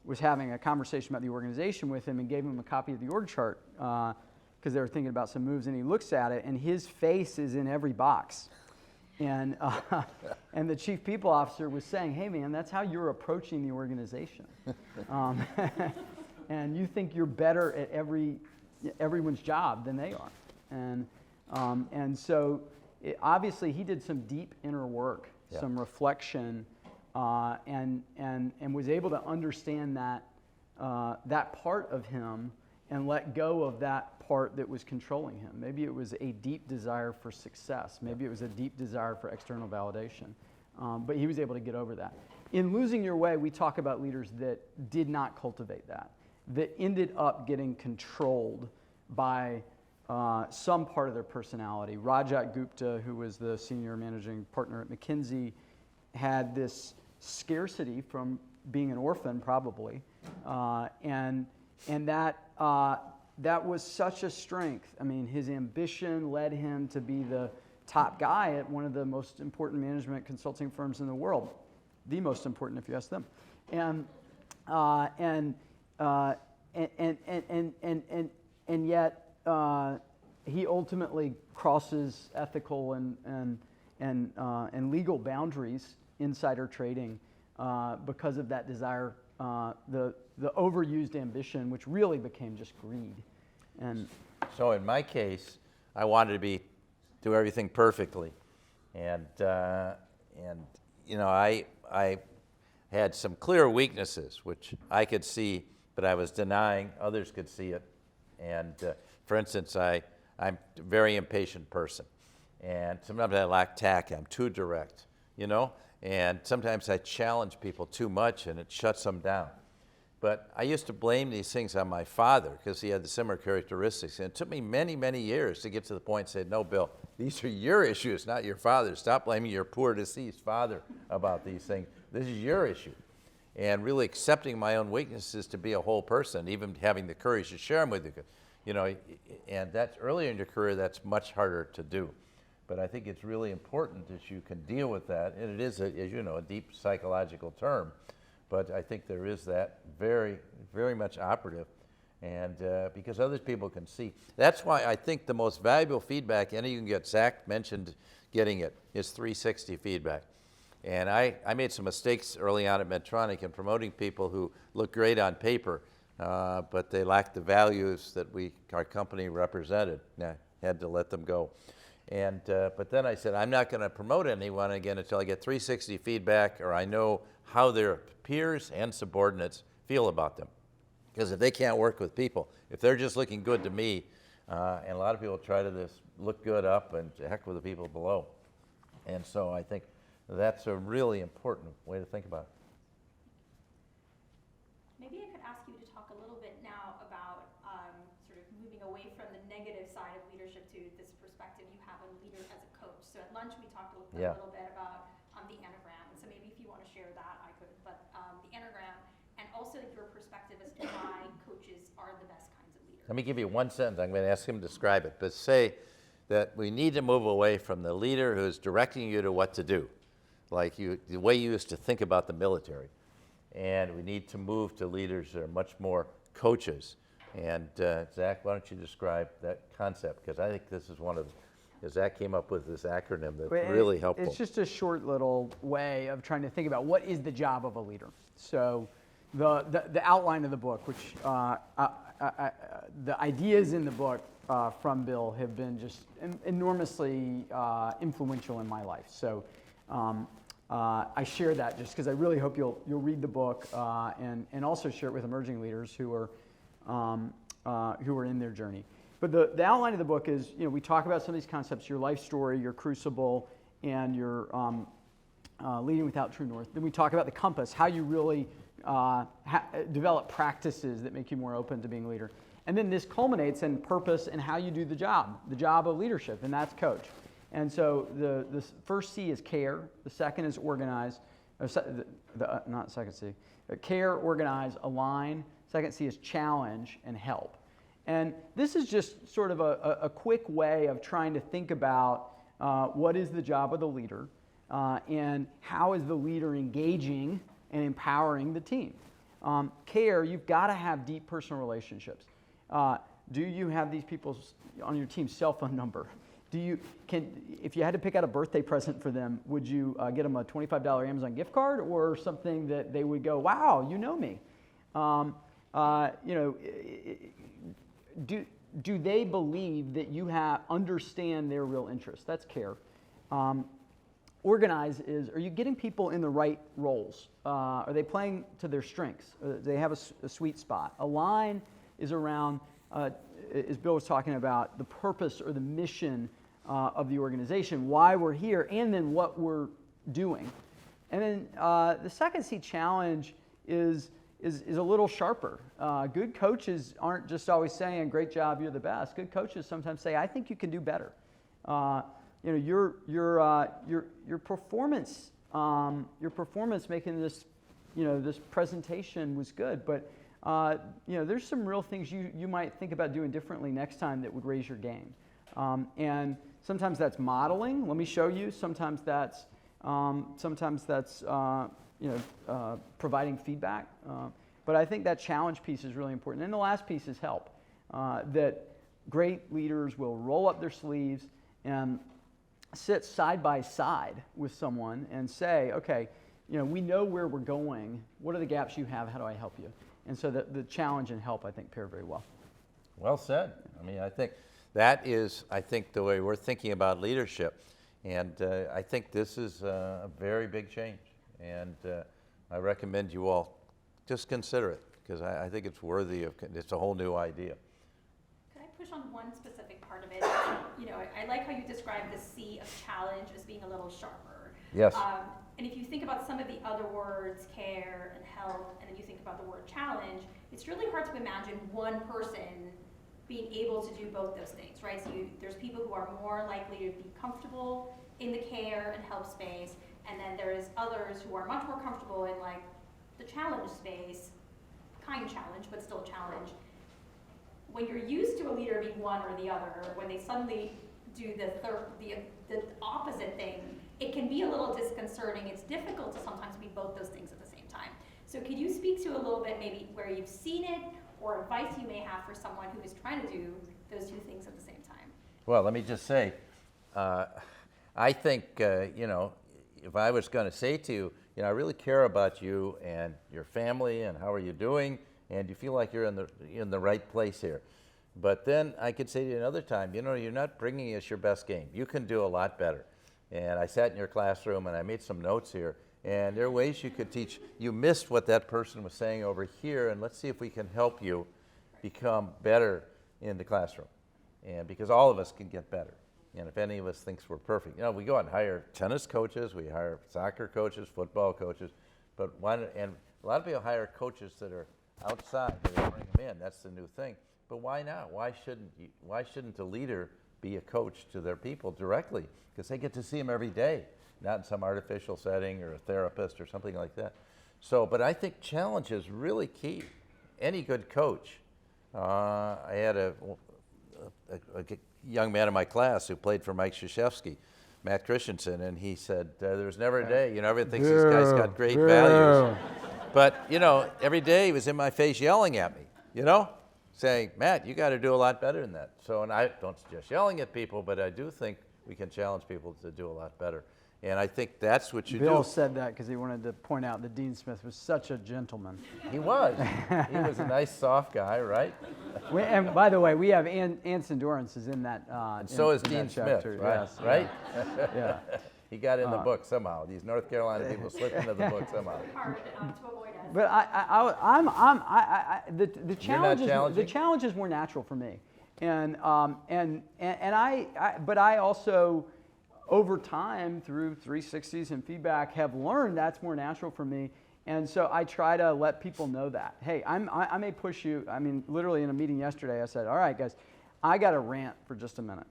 was having a conversation about the organization with him and gave him a copy of the org chart because they were thinking about some moves, and he looks at it and his face is in every box. And the chief people officer was saying, hey man, that's how you're approaching the organization. And you think you're better at everyone's job than they are. And so obviously he did some deep inner work, some reflection, and was able to understand that part of him and let go of that part that was controlling him. Maybe it was a deep desire for success. Maybe it was a deep desire for external validation. But he was able to get over that. In Losing Your Way, we talk about leaders that did not cultivate that ended up getting controlled by some part of their personality. Rajat Gupta, who was the senior managing partner at McKinsey, had this scarcity from being an orphan, probably, and that was such a strength. I mean, his ambition led him to be the top guy at one of the most important management consulting firms in the world, the most important if you ask them, and yet he ultimately crosses ethical and legal boundaries, insider trading, because of that desire, the overused ambition, which really became just greed. And so in my case, I wanted to do everything perfectly, and I had some clear weaknesses which I could see, but I was denying others could see it. And for instance, I'm a very impatient person, and sometimes I lack tact. I'm too direct, and sometimes I challenge people too much, and it shuts them down. But I used to blame these things on my father because he had the similar characteristics. And it took me many, many years to get to the point and say, no, Bill, these are your issues, not your father's. Stop blaming your poor deceased father about these things. This is your issue. And really accepting my own weaknesses to be a whole person, even having the courage to share them with you. And that's earlier in your career, that's much harder to do. But I think it's really important that you can deal with that. And it is, as you know, a deep psychological term. But I think there is that very, very much operative, and because other people can see. That's why I think the most valuable feedback any of you can get, Zach mentioned getting it, is 360 feedback. And I made some mistakes early on at Medtronic in promoting people who look great on paper, but they lacked the values that our company represented. I had to let them go. And, but then I said, I'm not going to promote anyone again until I get 360 feedback or I know how their peers and subordinates feel about them. Because if they can't work with people, if they're just looking good to me, and a lot of people try to just look good up and to heck with the people below. And so I think that's a really important way to think about it. Maybe I could ask you to talk a little bit now about sort of moving away from the negative side of leadership to this perspective you have on leader as a coach. So at lunch we talked a little bit about the Enneagram, and so maybe if you want to share that, I could. But the Enneagram, and also your perspective as to why coaches are the best kinds of leaders. Let me give you one sentence. I'm going to ask him to describe it, but say that we need to move away from the leader who's directing you to what to do, like the way you used to think about the military. And we need to move to leaders that are much more coaches. And Zach, why don't you describe that concept? Because I think this is one of, Zach came up with this acronym that's really helpful. It's just a short little way of trying to think about what is the job of a leader. So the outline of the book, which the ideas in the book from Bill have been just enormously influential in my life. So I share that just because I really hope you'll read the book and also share it with emerging leaders who are in their journey. But the outline of the book is, we talk about some of these concepts: your life story, your crucible, and your leading without true north. Then we talk about the compass, how you really develop practices that make you more open to being a leader. And then this culminates in purpose and how you do the job of leadership, and that's coach. And so the first C is care, the second is organize, not second C, care, organize, align. Second C is challenge and help. And this is just sort of a quick way of trying to think about what is the job of the leader and how is the leader engaging and empowering the team. Care, you've got to have deep personal relationships. Do you have these people on your team's cell phone number? If you had to pick out a birthday present for them, would you get them a $25 Amazon gift card or something that they would go, wow, you know me? Do they believe that you understand their real interests? That's care. Organize is, are you getting people in the right roles? Are they playing to their strengths? Do they have a sweet spot? Align is around, as Bill was talking about, the purpose or the mission of the organization, why we're here, and then what we're doing. And then the second C, challenge, is a little sharper. Good coaches aren't just always saying, great job, you're the best. Good coaches sometimes say, I think you can do better. Your performance making this, this presentation was good, but there's some real things you might think about doing differently next time that would raise your game. And sometimes that's modeling. Let me show you. Sometimes that's providing feedback. But I think that challenge piece is really important. And the last piece is help. That great leaders will roll up their sleeves and sit side by side with someone and say, okay, we know where we're going. What are the gaps you have? How do I help you? And so the challenge and help, I think, pair very well. Well said. I mean, I think that is, the way we're thinking about leadership. And I think this is a very big change. And I recommend you all just consider it, because I think it's worthy of, it's a whole new idea. Could I push on one specific part of it? I like how you describe the C of challenge as being a little sharper. Yes. And if you think about some of the other words, care and help, and then you think about the word challenge, it's really hard to imagine one person being able to do both those things, right? So there's people who are more likely to be comfortable in the care and help space, and then there's others who are much more comfortable in like the challenge space, kind challenge, but still challenge. When you're used to a leader being one or the other, when they suddenly do the opposite thing, it can be a little disconcerting. It's difficult to sometimes be both those things at the same time. So could you speak to a little bit maybe where you've seen it, or advice you may have for someone who is trying to do those two things at the same time? Well, let me just say, I think, if I was going to say to you, I really care about you and your family and how are you doing, and you feel like you're in the right place here. But then I could say to you another time, you know, you're not bringing us your best game. You can do a lot better. And I sat in your classroom and I made some notes here, and there are ways you could teach. You missed what that person was saying over here, and let's see if we can help you become better in the classroom. And because all of us can get better. And if any of us thinks we're perfect, you know, we go out and hire tennis coaches, we hire soccer coaches, football coaches, but and a lot of people hire coaches that are outside, they don't bring them in, that's the new thing. But why not? Why shouldn't a leader be a coach to their people directly? Because they get to see them every day, not in some artificial setting or a therapist or something like that. So, but I think challenge is really key. Any good coach. I had a young man in my class who played for Mike Krzyzewski, Matt Christensen, and he said, there's never a day, you know, everyone thinks this guy's got great values. But, you know, every day he was in my face yelling at me, you know, saying, Matt, you got to do a lot better than that. So, and I don't suggest yelling at people, but I do think we can challenge people to do a lot better. And I think that's what you do. Bill said that because he wanted to point out that Dean Smith was such a gentleman. He was. He was a nice, soft guy, right? And by the way, we have Anson Dorrance is in that. And so is Dean Smith, right? Yes, right? Yeah. He got in the book somehow. These North Carolina people slipped into the book somehow. Hard to avoid us. But the challenge is more natural for me, and I also, over time through 360s and feedback, have learned that's more natural for me, and so I try to let people know that. Hey, I may push you. I mean, literally in a meeting yesterday, I said, all right, guys, I got to rant for just a minute,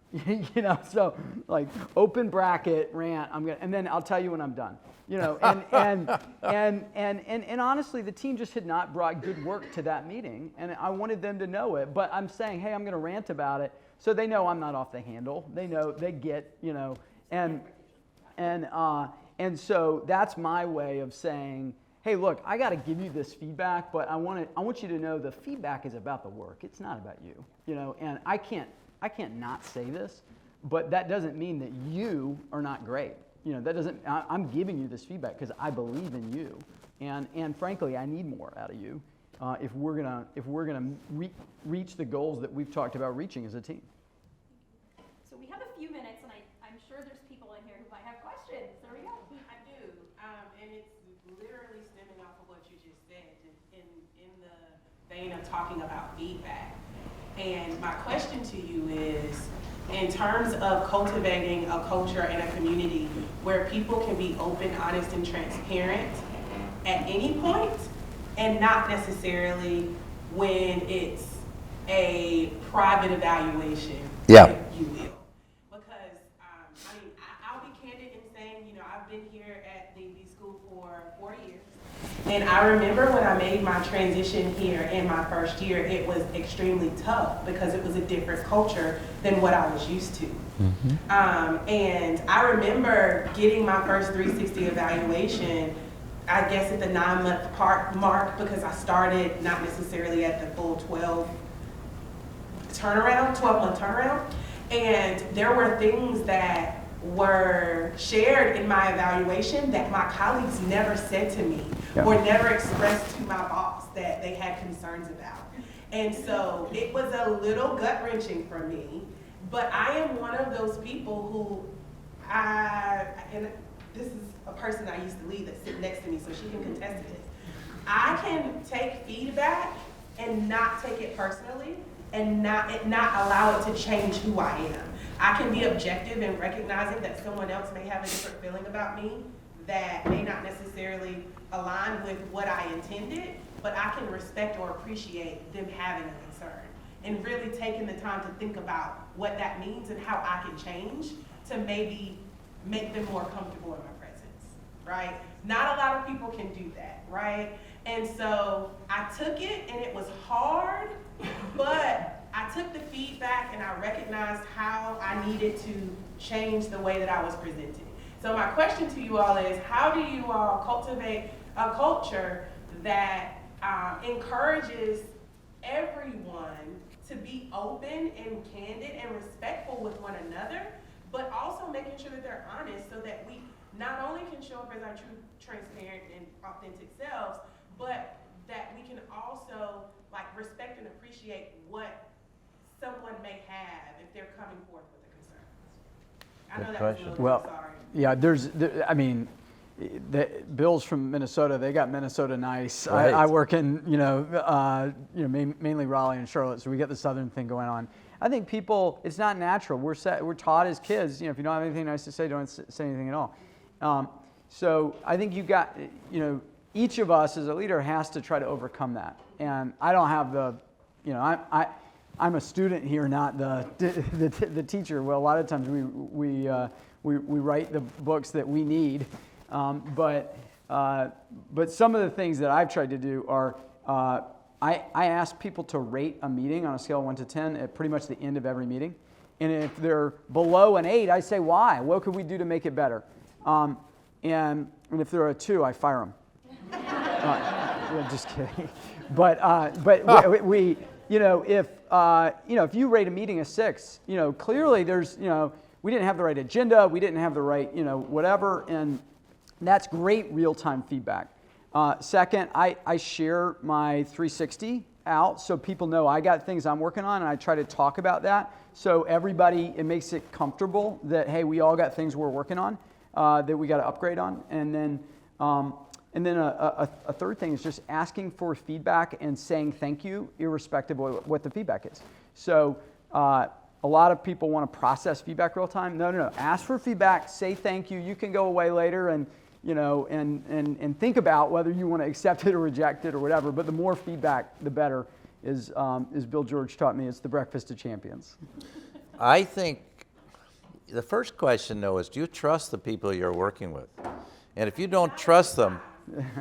you know. So like open bracket rant. And then I'll tell you when I'm done, you know. And honestly, the team just had not brought good work to that meeting, and I wanted them to know it. But I'm saying, hey, I'm going to rant about it, so they know I'm not off the handle. They know, they get, you know, and so that's my way of saying, hey, look, I got to give you this feedback, but I want you to know the feedback is about the work. It's not about you, you know. And I can't not say this, but that doesn't mean that you are not great. You know, that doesn't. I'm giving you this feedback because I believe in you, and frankly, I need more out of you if we're gonna reach the goals that we've talked about reaching as a team. So we have a few minutes, and I'm sure there's people in here who might have questions. There we go. I do, and it's literally stemming off of what you just said, in the vein of talking about feedback. And my question to you is, in terms of cultivating a culture and a community where people can be open, honest, and transparent at any point, and not necessarily when it's a private evaluation, Yeah. if you will. Because, I mean, I'll be candid in saying, you know, I've been here at the school for 4 years. And I remember when I made my transition here in my first year, it was extremely tough because it was a different culture than what I was used to. Mm-hmm. And I remember getting my first 360 evaluation, I guess at the 9-month mark, because I started not necessarily at the full 12-month turnaround. And there were things that were shared in my evaluation that my colleagues never said to me or never expressed to my boss that they had concerns about. And so it was a little gut-wrenching for me, but I am one of those people who and this is a person I used to lead that's sitting next to me, so she can contest to this. I can take feedback and not take it personally and not allow it to change who I am. I can be objective in recognizing that someone else may have a different feeling about me that may not necessarily align with what I intended, but I can respect or appreciate them having a concern and really taking the time to think about what that means and how I can change to maybe make them more comfortable in my presence, right? Not a lot of people can do that, right? And so I took it, and it was hard, but I took the feedback and I recognized how I needed to change the way that I was presenting. So my question to you all is, how do you all cultivate a culture that encourages everyone to be open and candid and respectful with one another, but also making sure that they're honest so that we not only can show up as our true, transparent, and authentic selves, but that we can also like respect and appreciate what someone may have if they're coming forth with a concern. I know that was a little Well, bit, sorry. yeah, I mean, Bill's from Minnesota. They got Minnesota nice. Right. I work in, mainly Raleigh and Charlotte, so we get the Southern thing going on. I think people, it's not natural. We're taught as kids, if you don't have anything nice to say, don't say anything at all. So I think each of us as a leader has to try to overcome that. And I don't have I'm a student here, not the teacher. Well, a lot of times we write the books that we need. But some of the things that I've tried to do are, I ask people to rate a meeting on a scale of 1 to 10 at pretty much the end of every meeting. And if they're below an 8, I say, why? What could we do to make it better? And if they're a 2, I fire them. Just kidding. But if you rate a meeting a 6, clearly there's, we didn't have the right agenda, we didn't have the right, whatever, and that's great real-time feedback. Second, I share my 360 out so people know I got things I'm working on, and I try to talk about that. So everybody, it makes it comfortable that, hey, we all got things we're working on that we got to upgrade on. And then a third thing is just asking for feedback and saying thank you, irrespective of what the feedback is. So a lot of people want to process feedback real time. No. Ask for feedback, say thank you. You can go away later and think about whether you want to accept it or reject it or whatever. But the more feedback, the better, is Bill George taught me. It's the breakfast of champions. I think the first question, though, is do you trust the people you're working with? And if you don't trust them,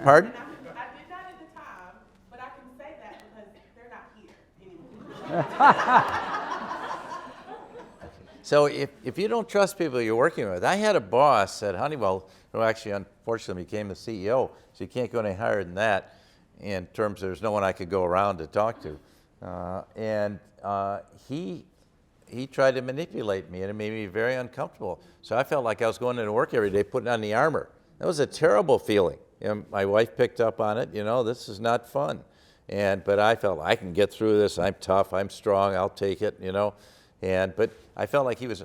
pardon? I did not at the time, but I can say that because they're not here anymore. So if you don't trust people you're working with, I had a boss at Honeywell who actually unfortunately became the CEO, so you can't go any higher than that in terms of there's no one I could go around to talk to. He tried to manipulate me, and it made me very uncomfortable. So I felt like I was going into work every day putting on the armor. That was a terrible feeling. My wife picked up on it. This is not fun. But I felt I can get through this. I'm tough. I'm strong. I'll take it. But I felt like he's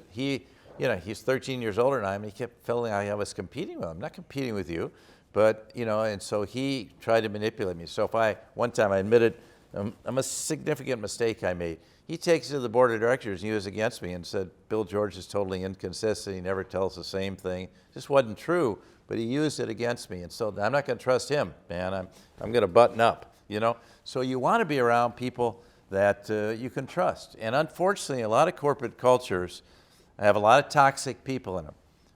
13 years older than I am. He kept feeling like I was competing with him. I'm not competing with you, but and so he tried to manipulate me. So one time I admitted a significant mistake I made. He takes it to the board of directors and he was against me and said, Bill George is totally inconsistent. He never tells the same thing. This wasn't true, but he used it against me. And so I'm not going to trust him, man. I'm going to button up, So you want to be around people that you can trust. And unfortunately, a lot of corporate cultures have a lot of toxic people in them,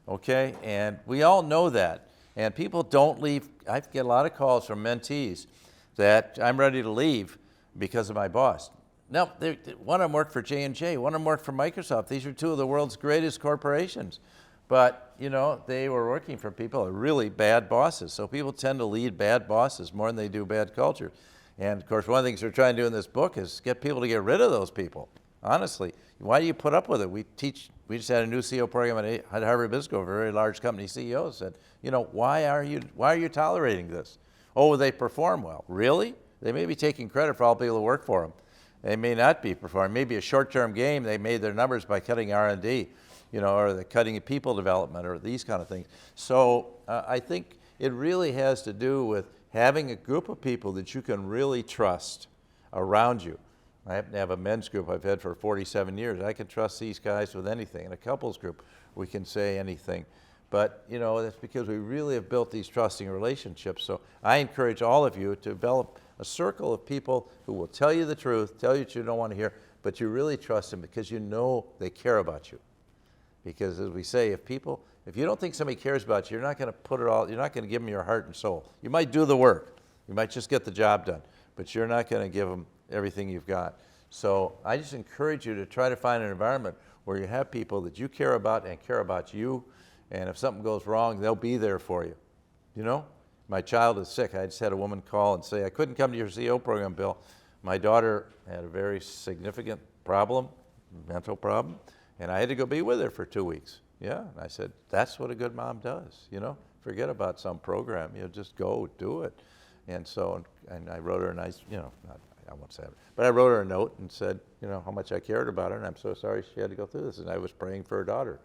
okay? And we all know that. And people don't leave. I get a lot of calls from mentees that I'm ready to leave because of my boss. No, one of them worked for J&J, one of them worked for Microsoft. These are two of the world's greatest corporations. But, they were working for people who are really bad bosses. So people tend to lead bad bosses more than they do bad culture. And, of course, one of the things we're trying to do in this book is get people to get rid of those people, honestly. Why do you put up with it? We just had a new CEO program at Harvard Business School, a very large company CEO said, why are you tolerating this? Oh, they perform well. Really? They may be taking credit for all people who work for them. They may not be performing. Maybe a short-term game, they made their numbers by cutting R&D, or the cutting of people development or these kind of things. So I think it really has to do with having a group of people that you can really trust around you. I happen to have a men's group I've had for 47 years. I can trust these guys with anything. In a couples group, we can say anything. But, that's because we really have built these trusting relationships. So I encourage all of you to develop a circle of people who will tell you the truth, tell you what you don't want to hear, but you really trust them because you know they care about you. Because as we say, if you don't think somebody cares about you, you're not going to give them your heart and soul. You might do the work. You might just get the job done, but you're not going to give them everything you've got. So I just encourage you to try to find an environment where you have people that you care about and care about you, and if something goes wrong, they'll be there for you. My child is sick. I just had a woman call and say, I couldn't come to your CEO program, Bill. My daughter had a very significant problem, mental problem, and I had to go be with her for 2 weeks. Yeah, and I said, that's what a good mom does, Forget about some program, just go do it. And so, and I wrote her a nice, I won't say it, but I wrote her a note and said, how much I cared about her, and I'm so sorry she had to go through this, and I was praying for her daughter.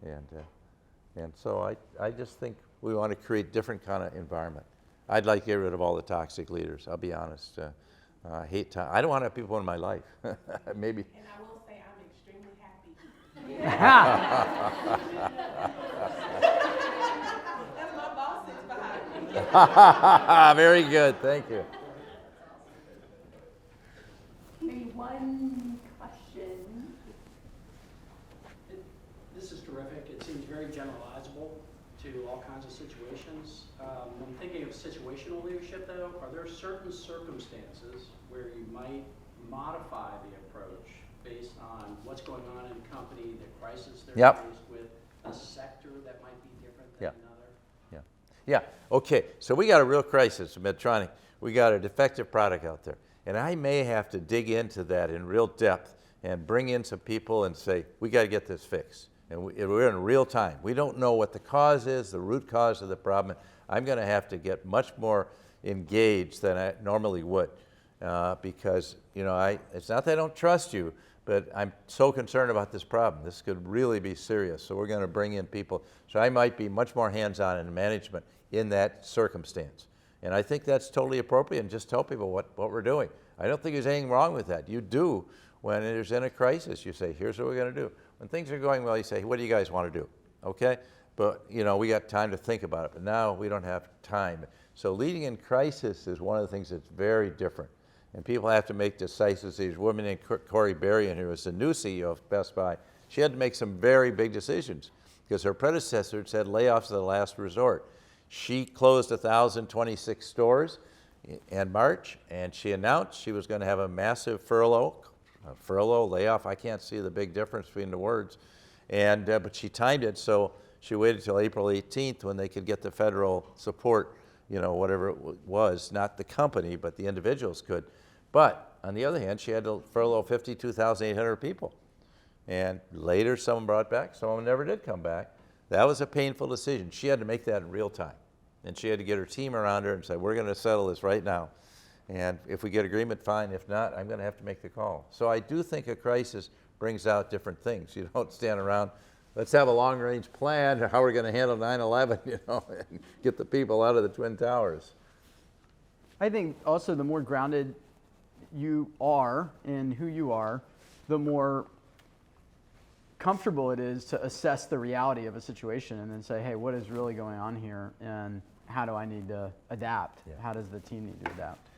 And so I just think we want to create different kind of environment. I'd like to get rid of all the toxic leaders, I'll be honest. I don't want to have people in my life. Maybe. And I will say I'm extremely happy. That's my boss sits behind me. Very good, thank you. Maybe one question. This is terrific. It seems very generalizable to all kinds of situations. When thinking of situational leadership, though, are there certain circumstances where you might modify the approach based on what's going on in a company, the crisis they're Yep. faced with, a sector that might be different than Yep. another? Yeah, okay, so we got a real crisis in Medtronic. We got a defective product out there. And I may have to dig into that in real depth and bring in some people and say, we got to get this fixed. And we're in real time. We don't know what the cause is, the root cause of the problem. I'm going to have to get much more engaged than I normally would because, it's not that I don't trust you, but I'm so concerned about this problem. This could really be serious. So we're going to bring in people. So I might be much more hands-on in management in that circumstance. And I think that's totally appropriate, and just tell people what we're doing. I don't think there's anything wrong with that. You do when there's in a crisis. You say, here's what we're going to do. When things are going well, you say, what do you guys want to do? Okay? But, we got time to think about it. But now we don't have time. So leading in crisis is one of the things that's very different. And people have to make decisive decisions. A woman named Corey Berrien, who was the new CEO of Best Buy, she had to make some very big decisions because her predecessor said layoffs are the last resort. She closed 1,026 stores in March, and she announced she was going to have a massive furlough, layoff. I can't see the big difference between the words. And but she timed it, so she waited till April 18th when they could get the federal support, whatever it was, not the company, but the individuals could. But on the other hand, she had to furlough 52,800 people. And later, someone brought back, some of them never did come back. That was a painful decision. She had to make that in real time. And she had to get her team around her and say, we're going to settle this right now. And if we get agreement, fine. If not, I'm going to have to make the call. So I do think a crisis brings out different things. You don't stand around, let's have a long-range plan, how we're going to handle 9/11, and get the people out of the Twin Towers. I think also the more grounded you are in who you are, the more comfortable it is to assess the reality of a situation and then say, hey, what is really going on here, and how do I need to adapt? Yeah. How does the team need to adapt?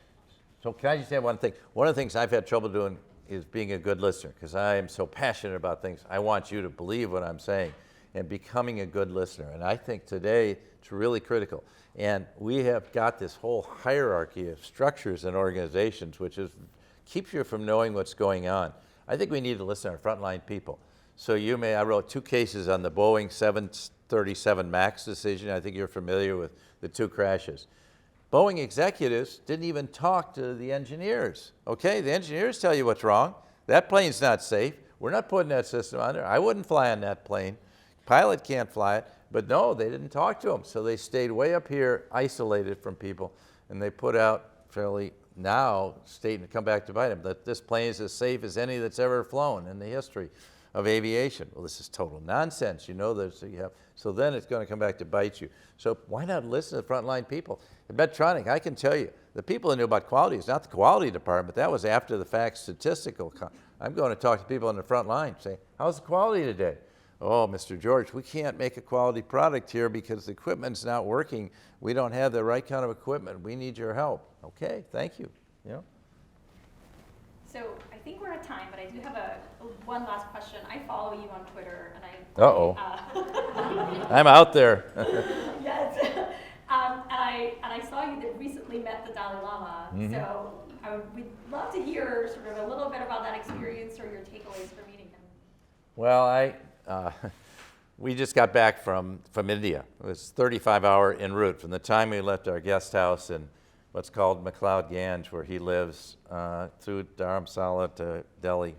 So can I just add one thing? One of the things I've had trouble doing is being a good listener, because I am so passionate about things. I want you to believe what I'm saying and becoming a good listener. And I think today it's really critical. And we have got this whole hierarchy of structures and organizations, which keeps you from knowing what's going on. I think we need to listen to our frontline people. So I wrote 2 cases on the Boeing 737 MAX decision. I think you're familiar with the 2 crashes. Boeing executives didn't even talk to the engineers. Okay, the engineers tell you what's wrong. That plane's not safe. We're not putting that system on there. I wouldn't fly on that plane. Pilot can't fly it. But no, they didn't talk to them. So they stayed way up here, isolated from people, and they put out fairly now statement, come back to bite them, that this plane is as safe as any that's ever flown in the history of aviation. Well, this is total nonsense. So then it's going to come back to bite you. So why not listen to frontline people? At Medtronic, I can tell you, the people who knew about quality is not the quality department. That was after the fact statistical. I'm going to talk to people on the front line, say, how's the quality today? Oh, Mr. George, we can't make a quality product here because the equipment's not working. We don't have the right kind of equipment. We need your help. Okay, thank you. So I think we're at time, but I do have one last question. I follow you on Twitter, and I'm out there. Yes. And I saw you that recently met the Dalai Lama. Mm-hmm. So we'd love to hear sort of a little bit about that experience or your takeaways from meeting him. Well, we just got back from India. It was a 35-hour en route from the time we left our guest house in what's called McLeod Ganj, where he lives, through Dharamsala to Delhi,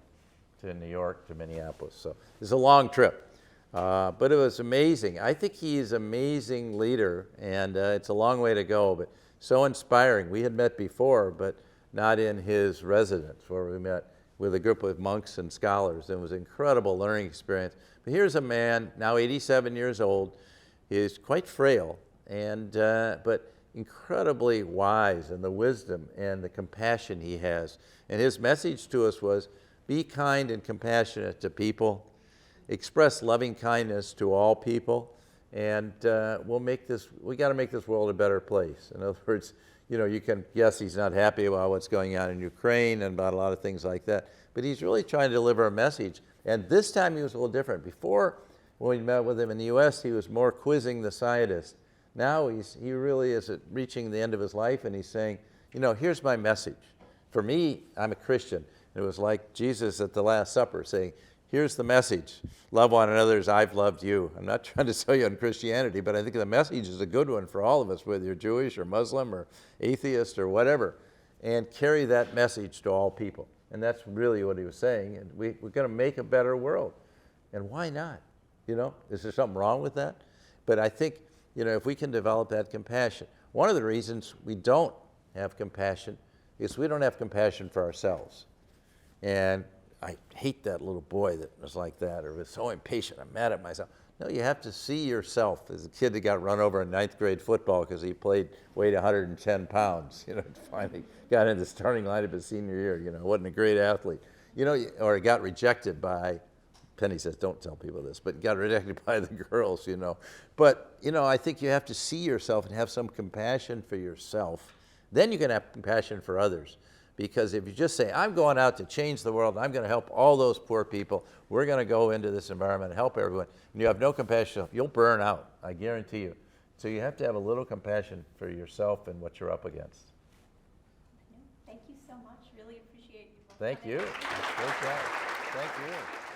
to New York, to Minneapolis. So it's a long trip. But it was amazing. I think he's an amazing leader, and it's a long way to go. But so inspiring. We had met before, but not in his residence, where we met with a group of monks and scholars. It was an incredible learning experience. But here's a man, now 87 years old. He's quite frail, but incredibly wise in the wisdom and the compassion he has. And his message to us was, be kind and compassionate to people, express loving kindness to all people, and we got to make this world a better place. In other words, you can guess he's not happy about what's going on in Ukraine and about a lot of things like that, but he's really trying to deliver a message. And this time he was a little different. Before, when we met with him in the US, he was more quizzing the scientists. Now he really is reaching the end of his life, and he's saying, here's my message. For me, I'm a Christian. It was like Jesus at the Last Supper saying, here's the message. Love one another as I've loved you. I'm not trying to sell you on Christianity, but I think the message is a good one for all of us, whether you're Jewish or Muslim or atheist or whatever, and carry that message to all people. And that's really what he was saying. And we're going to make a better world. And why not? Is there something wrong with that? But I think, if we can develop that compassion. One of the reasons we don't have compassion is we don't have compassion for ourselves. And I hate that little boy that was like that, or was so impatient, I'm mad at myself. No, you have to see yourself as a kid that got run over in 9th grade football because he weighed 110 pounds, finally got into the starting line of his senior year, wasn't a great athlete. Or got rejected by, Penny says, don't tell people this, but got rejected by the girls, But, I think you have to see yourself and have some compassion for yourself. Then you can have compassion for others. Because if you just say, I'm going out to change the world, I'm going to help all those poor people, we're going to go into this environment and help everyone, and you have no compassion, you'll burn out, I guarantee you. So you have to have a little compassion for yourself and what you're up against. Thank you so much. Really appreciate you. Thank you. Great job. Thank you.